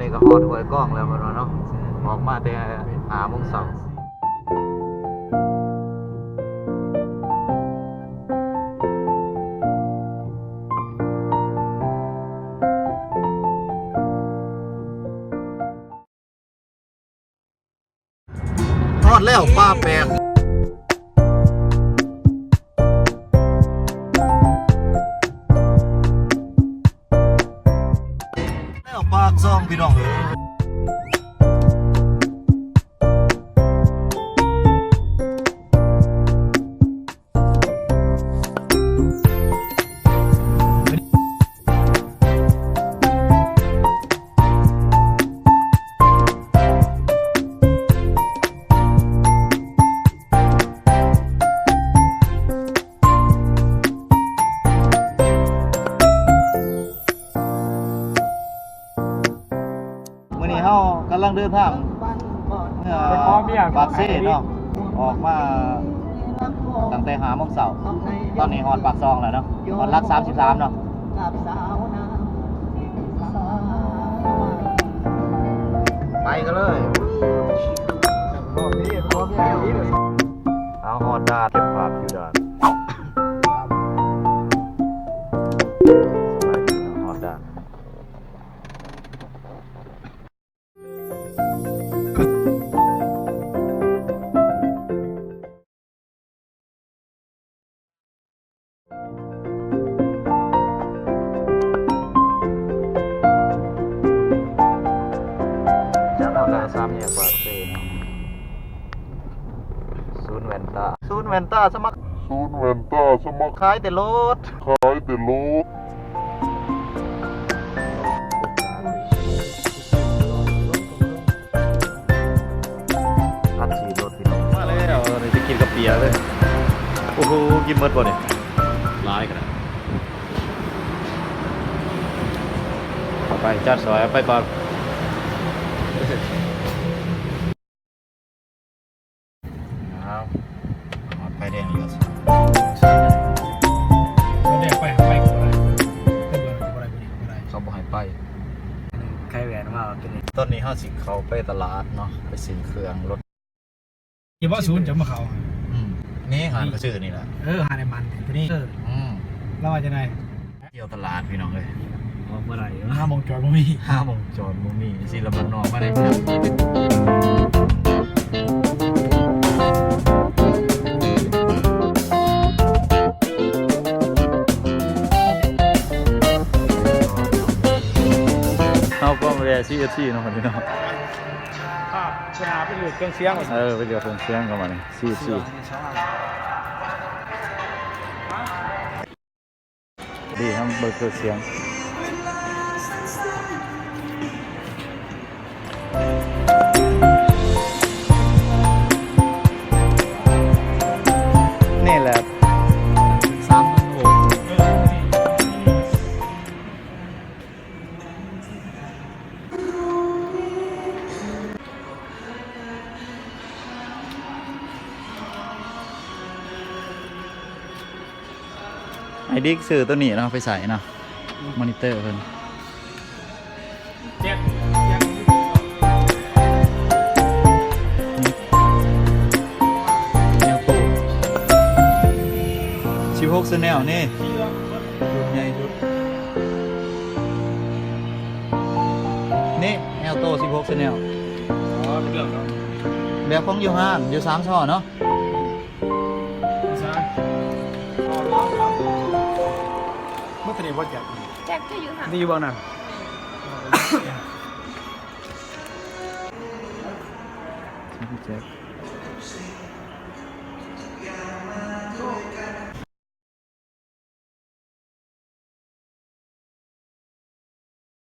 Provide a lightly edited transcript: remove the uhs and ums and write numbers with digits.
นี้ก็ฮอดหวยกล้องแล้วมันเนาะออกมาแต่5 โมงเช้าฮอดแล้วป้าแปลกแล้วปากซ่องพี่น้องมื้อนี้เฮากำลังเดินทางปากเซ่เนาะออกมาตั้งแต่5 โมงเช้าตอนนี้ฮอดปากซองแล้วเนาะฮอดลัก33เนาะไปกันเลยเอาฮอดดาดเก็บภาพอยู่ดาดฮอดดาด3 แยกปากเซ่เนาะศูนย์แว่นตาสมัครขายแต่รถพัดฉีดรถพี่น้องมาแล้วตอนนี้จะกินกับเปียเลยโอ้โหกินหมดบ่เนี่ยร้ายกันไปจัดสวยไปก่อนไปแดงเหลือแดงไปก็ได้เขาบอกให้ไป ใครแหวนมาตัวนี้ ตอนนี้เขาสิเขาไปตลาดเนาะไปซื้อเครื่องรถ อย่าว่าศูนย์จะมาเขา นี่หานก็ชื่อนี่แหละหาในมันตัวนี้แล้วว่าจะไงเที่ยวตลาดพี่น้องเลยออกเมื่อไหร่5 โมงจอดบ่มี5 โมงจอดบ่มีสิละมันนอกมาได้เอาก็มาแวะCFCเนาะพี่น้องชนะไปเหลือเครื่องเสียงไปเหลือเครื่องเสียงเข้ามานี่CFCดีทำเบอร์เครื่องเสียงนี่แหละไอ้ดิ๊กซื้อตัวนี้เนาะไปใส่เนาะมอนิเตอร์เพิ่นแนวตู้16 channel นี่ใหญ่สุดนี่แนวโต16 channel แบบของอยู่ห้างอยู่3 ช่อเนาะเมื่อกี้ว่าแจ็คก็อยู่ค่ะดีบ้างนะแจ็ค